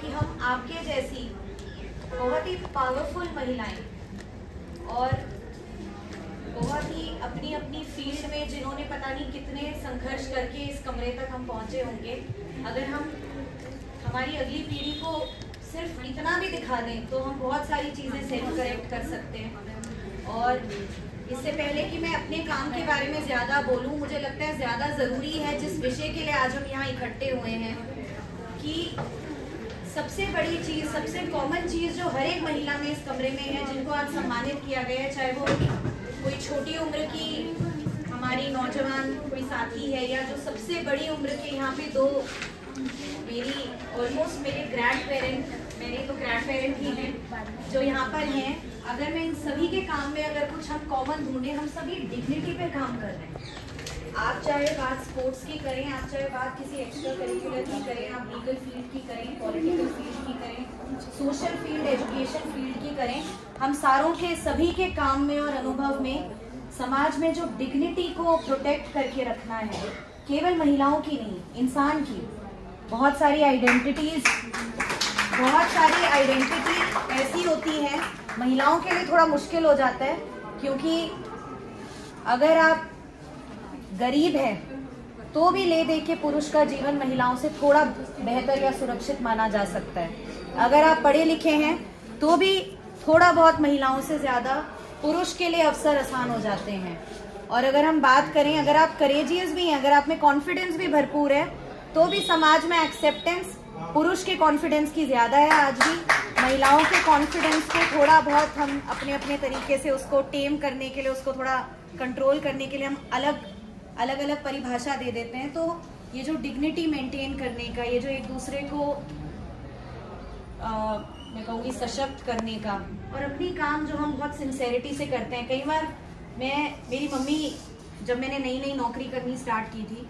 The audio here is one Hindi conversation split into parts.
कि हम आपके जैसी बहुत ही पावरफुल महिलाएं और बहुत ही अपनी अपनी फील्ड में जिन्होंने पता नहीं कितने संघर्ष करके इस कमरे तक हम पहुंचे होंगे, अगर हम हमारी अगली पीढ़ी को सिर्फ इतना भी दिखा दें तो हम बहुत सारी चीज़ें सेल्फ करेक्ट कर सकते हैं। और इससे पहले कि मैं अपने काम के बारे में ज़्यादा बोलूं, मुझे लगता है ज़्यादा ज़रूरी है जिस विषय के लिए आज हम यहाँ इकट्ठे हुए हैं कि सबसे बड़ी चीज़, सबसे कॉमन चीज़ जो हर एक महिला में इस कमरे में है, जिनको आज सम्मानित किया गया है, चाहे वो कोई छोटी उम्र की हमारी नौजवान कोई साथी है या जो सबसे बड़ी उम्र के यहाँ पे दो मेरी ऑलमोस्ट मेरे ग्रैंड पेरेंट, मेरे तो ग्रैंड पेरेंट ही हैं जो यहाँ पर हैं। अगर मैं इन सभी के काम में अगर कुछ हम कॉमन ढूंढें, हम सभी डिग्निटी पे काम कर रहे हैं। आप चाहे बात स्पोर्ट्स की करें, आप चाहे बात किसी एक्स्ट्रा करिकुलर की करें, आप लीगल फील्ड की करें, पॉलिटिकल फील्ड की करें, सोशल फील्ड, एजुकेशन फील्ड की करें, हम सारों के सभी के काम में और अनुभव में समाज में जो डिग्निटी को प्रोटेक्ट करके रखना है, केवल महिलाओं की नहीं, इंसान की। बहुत सारी आइडेंटिटी ऐसी होती है, महिलाओं के लिए थोड़ा मुश्किल हो जाता है, क्योंकि अगर आप गरीब है तो भी ले दे के पुरुष का जीवन महिलाओं से थोड़ा बेहतर या सुरक्षित माना जा सकता है। अगर आप पढ़े लिखे हैं तो भी थोड़ा बहुत महिलाओं से ज़्यादा पुरुष के लिए अवसर आसान हो जाते हैं। और अगर हम बात करें, अगर आप करेजियस भी हैं, अगर आप में कॉन्फिडेंस भी भरपूर है, तो भी समाज में एक्सेप्टेंस पुरुष के कॉन्फिडेंस की ज़्यादा है। आज भी महिलाओं के कॉन्फिडेंस को थोड़ा बहुत हम अपने अपने तरीके से उसको टेम करने के लिए, उसको थोड़ा कंट्रोल करने के लिए हम अलग अलग परिभाषा दे देते हैं। तो ये जो डिग्निटी मेंटेन करने का, ये जो एक दूसरे को मैं कहूँगी सशक्त करने का, और अपनी काम जो हम बहुत सिंसेरिटी से करते हैं। कई बार मेरी मम्मी, जब मैंने नई नई नौकरी करनी स्टार्ट की थी,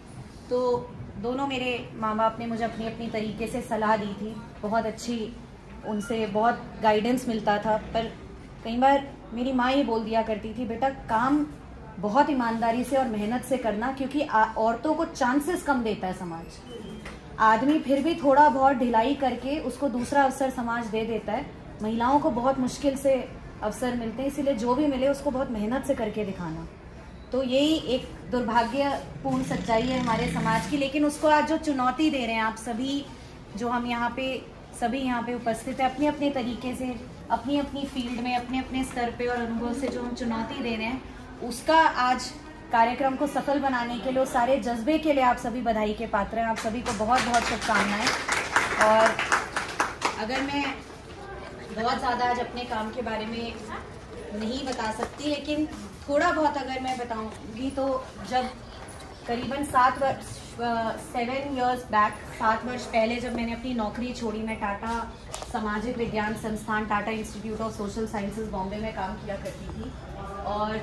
तो दोनों मेरे माँ बाप ने मुझे अपनी अपनी तरीके से सलाह दी थी, बहुत अच्छी, उनसे बहुत गाइडेंस मिलता था। पर कई बार मेरी माँ ये बोल दिया करती थी, बेटा काम बहुत ईमानदारी से और मेहनत से करना, क्योंकि औरतों को चांसेस कम देता है समाज। आदमी फिर भी थोड़ा बहुत ढिलाई करके उसको दूसरा अवसर समाज दे देता है, महिलाओं को बहुत मुश्किल से अवसर मिलते हैं, इसीलिए जो भी मिले उसको बहुत मेहनत से करके दिखाना। तो यही एक दुर्भाग्यपूर्ण सच्चाई है हमारे समाज की, लेकिन उसको आज जो चुनौती दे रहे हैं आप सभी, जो हम सभी यहाँ पे उपस्थित है, अपने अपने तरीके से, अपनी अपनी फील्ड में, अपने अपने स्तर पे और अनुभव से जो हम चुनौती दे रहे हैं, उसका आज कार्यक्रम को सफल बनाने के लिए, उस सारे जज्बे के लिए आप सभी बधाई के पात्र हैं। आप सभी को बहुत बहुत शुभकामनाएं। और अगर मैं बहुत ज़्यादा आज अपने काम के बारे में नहीं बता सकती, लेकिन थोड़ा बहुत अगर मैं बताऊंगी, तो जब करीबन 7 वर्ष पहले जब मैंने अपनी नौकरी छोड़ी, मैं टाटा सामाजिक विज्ञान संस्थान, Tata institute of social sciences Bombay में काम किया करती थी, और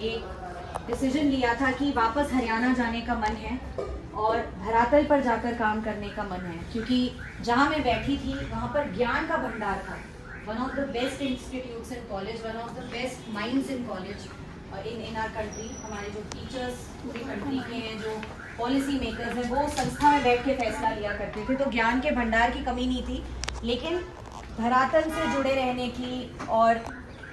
एक डिसीजन लिया था कि वापस हरियाणा जाने का मन है और धरातल पर जाकर काम करने का मन है, क्योंकि जहाँ मैं बैठी थी वहाँ पर ज्ञान का भंडार था। One of the best institutes in college, one of the best minds in college और इन आवर कंट्री। हमारे जो टीचर्स पूरी कंट्री के हैं, जो पॉलिसी मेकर्स हैं, वो संस्था में बैठ के फैसला लिया करते थे। तो ज्ञान के भंडार की कमी नहीं थी, लेकिन धरातल से जुड़े रहने की और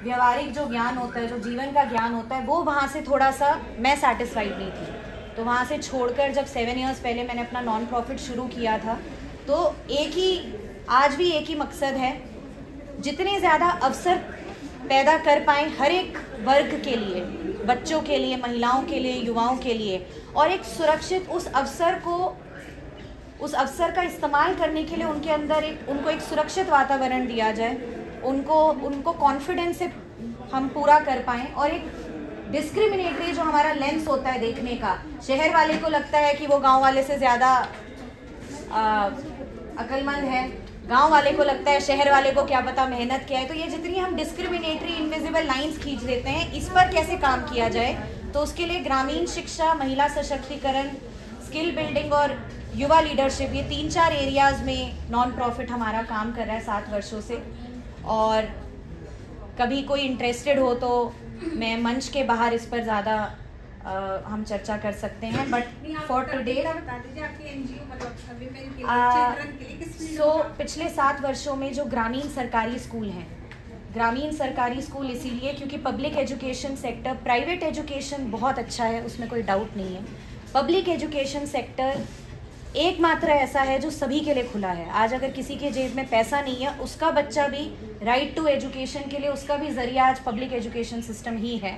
व्यवहारिक जो ज्ञान होता है, जो जीवन का ज्ञान होता है, वो वहाँ से थोड़ा सा मैं सेटिस्फाइड नहीं थी। तो वहाँ से छोड़कर जब 7 इयर्स पहले मैंने अपना नॉन प्रॉफिट शुरू किया था, तो आज भी एक ही मकसद है, जितने ज़्यादा अवसर पैदा कर पाएँ हर एक वर्ग के लिए, बच्चों के लिए, महिलाओं के लिए, युवाओं के लिए, और एक सुरक्षित उस अवसर का इस्तेमाल करने के लिए उनके अंदर उनको एक सुरक्षित वातावरण दिया जाए, उनको कॉन्फिडेंस से हम पूरा कर पाएँ। और एक डिस्क्रिमिनेटरी जो हमारा लेंस होता है देखने का, शहर वाले को लगता है कि वो गांव वाले से ज़्यादा अक्लमंद है, गांव वाले को लगता है शहर वाले को क्या पता मेहनत क्या है। तो ये जितनी हम डिस्क्रिमिनेटरी इनविजिबल लाइंस खींच देते हैं, इस पर कैसे काम किया जाए, तो उसके लिए ग्रामीण शिक्षा, महिला सशक्तिकरण, स्किल बिल्डिंग और युवा लीडरशिप, ये 3-4 एरियाज़ में नॉन प्रॉफिट हमारा काम कर रहा है 7 वर्षों से। और कभी कोई इंटरेस्टेड हो तो मैं मंच के बाहर इस पर ज़्यादा हम चर्चा कर सकते हैं। बट फॉर टुडे बता दीजिए आपकी एनजीओ मतलब विमेन के लिए, चिल्ड्रन के लिए किस फील्ड में? पिछले 7 वर्षों में जो ग्रामीण सरकारी स्कूल हैं, ग्रामीण सरकारी स्कूल इसीलिए क्योंकि public education sector, private education बहुत अच्छा है, उसमें कोई डाउट नहीं है। पब्लिक एजुकेशन सेक्टर एकमात्र ऐसा है जो सभी के लिए खुला है। आज अगर किसी के जेब में पैसा नहीं है, उसका बच्चा भी राइट टू एजुकेशन के लिए, उसका भी जरिया आज पब्लिक एजुकेशन सिस्टम ही है।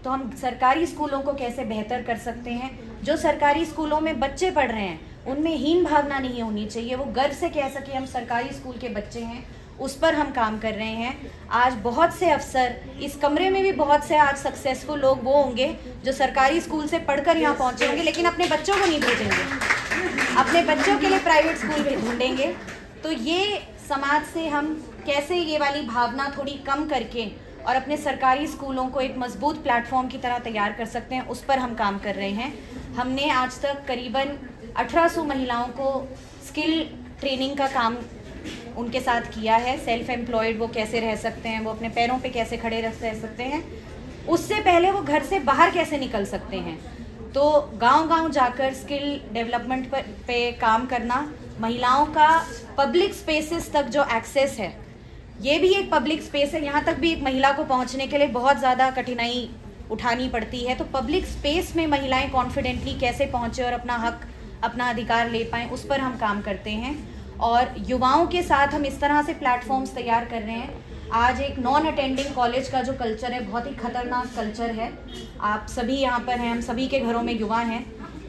तो हम सरकारी स्कूलों को कैसे बेहतर कर सकते हैं। जो सरकारी स्कूलों में बच्चे पढ़ रहे हैं उनमें हीन भावना नहीं होनी चाहिए, वो गर्व से कह सके हम सरकारी स्कूल के बच्चे हैं, उस पर हम काम कर रहे हैं। आज बहुत से अफसर, इस कमरे में भी बहुत से आज सक्सेसफुल लोग वो होंगे जो सरकारी स्कूल से पढ़कर यहाँ पहुँचे होंगे, लेकिन अपने बच्चों को नहीं भेजेंगे, अपने बच्चों के लिए प्राइवेट स्कूल भी ढूंढेंगे। तो ये समाज से हम कैसे ये वाली भावना थोड़ी कम करके और अपने सरकारी स्कूलों को एक मजबूत प्लेटफॉर्म की तरह तैयार कर सकते हैं, उस पर हम काम कर रहे हैं। हमने आज तक करीबन 1800 महिलाओं को स्किल ट्रेनिंग का काम उनके साथ किया है। सेल्फ एम्प्लॉयड वो कैसे रह सकते हैं, वो अपने पैरों पे कैसे खड़े रह सकते हैं, उससे पहले वो घर से बाहर कैसे निकल सकते हैं। तो गांव-गांव जाकर स्किल डेवलपमेंट पे काम करना, महिलाओं का पब्लिक स्पेसेस तक जो एक्सेस है, ये भी एक पब्लिक स्पेस है, यहाँ तक भी एक महिला को पहुँचने के लिए बहुत ज़्यादा कठिनाई उठानी पड़ती है। तो पब्लिक स्पेस में महिलाएं कॉन्फिडेंटली कैसे पहुँचे और अपना हक, अपना अधिकार ले पाएँ, उस पर हम काम करते हैं। और युवाओं के साथ हम इस तरह से प्लेटफॉर्म्स तैयार कर रहे हैं। आज एक नॉन अटेंडिंग कॉलेज का जो कल्चर है, बहुत ही खतरनाक कल्चर है। आप सभी यहाँ पर हैं, हम सभी के घरों में युवा हैं,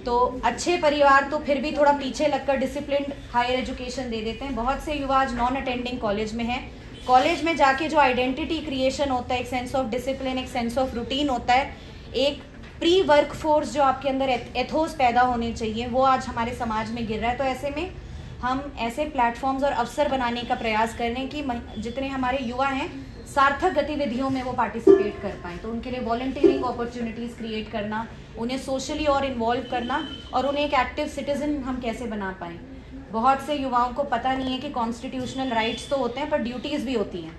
तो अच्छे परिवार तो फिर भी थोड़ा पीछे लगकर डिसिप्लिन्ड हायर एजुकेशन दे देते हैं। बहुत से युवा आज नॉन अटेंडिंग कॉलेज में हैं। कॉलेज में जाके जो आइडेंटिटी क्रिएशन होता है, एक सेंस ऑफ डिसिप्लिन, एक सेंस ऑफ रूटीन होता है, एक प्री वर्क फोर्स जो आपके अंदर एथोस पैदा होने चाहिए, वो आज हमारे समाज में गिर रहा है। तो ऐसे में हम ऐसे प्लेटफॉर्म्स और अवसर बनाने का प्रयास कर रहे हैं कि जितने हमारे युवा हैं सार्थक गतिविधियों में वो पार्टिसिपेट कर पाएँ। तो उनके लिए वॉलंटियरिंग अपॉर्चुनिटीज़ क्रिएट करना, उन्हें सोशली और इन्वॉल्व करना, और उन्हें एक एक्टिव सिटीजन हम कैसे बना पाएँ। बहुत से युवाओं को पता नहीं है कि कॉन्स्टिट्यूशनल राइट्स तो होते हैं पर ड्यूटीज़ भी होती हैं,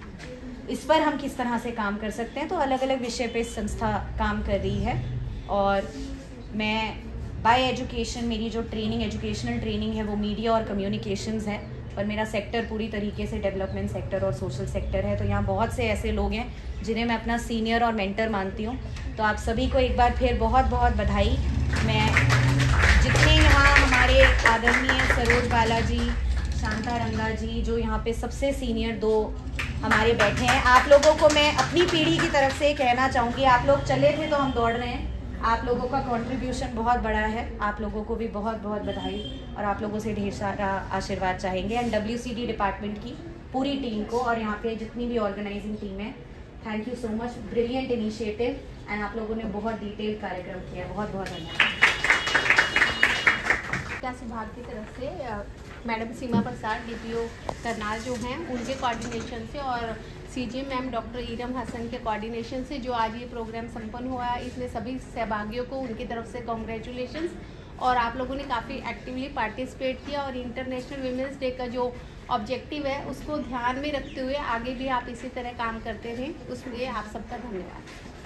इस पर हम किस तरह से काम कर सकते हैं। तो अलग अलग विषय पे संस्था काम कर रही है। और मैं बाय एजुकेशन, मेरी जो ट्रेनिंग, एजुकेशनल ट्रेनिंग है वो मीडिया और कम्युनिकेशंस है, पर मेरा सेक्टर पूरी तरीके से डेवलपमेंट सेक्टर और सोशल सेक्टर है। तो यहाँ बहुत से ऐसे लोग हैं जिन्हें मैं अपना सीनियर और मेंटर मानती हूँ। तो आप सभी को एक बार फिर बहुत बहुत बधाई। मैं जितने यहाँ हमारे आदरणीय सरोज बालाजी, शांता रंगा जी, जो यहाँ पे सबसे सीनियर 2 हमारे बैठे हैं, आप लोगों को मैं अपनी पीढ़ी की तरफ से कहना चाहूँगी, आप लोग चले थे तो हम दौड़ रहे हैं। आप लोगों का कंट्रीब्यूशन बहुत बड़ा है, आप लोगों को भी बहुत बहुत बधाई, और आप लोगों से ढेर सारा आशीर्वाद चाहेंगे। एंड WCD डिपार्टमेंट की पूरी टीम को और यहाँ पे जितनी भी ऑर्गेनाइजिंग टीम है, thank you so much, brilliant initiative. And आप लोगों ने बहुत डिटेल कार्यक्रम किया, बहुत बहुत धन्यवाद। विभाग की तरफ से मैडम सीमा प्रसाद DPO करनाल जो हैं, उनके कोऑर्डिनेशन से और CG ma'am doctor Iram Hasan के कोऑर्डिनेशन से जो आज ये प्रोग्राम संपन्न हुआ है, इसमें सभी सहभागियों को उनकी तरफ से कॉन्ग्रेचुलेशंस। और आप लोगों ने काफ़ी एक्टिवली पार्टिसिपेट किया और इंटरनेशनल वीमेंस डे का जो ऑब्जेक्टिव है उसको ध्यान में रखते हुए आगे भी आप इसी तरह काम करते रहें, उसके लिए आप सबका धन्यवाद।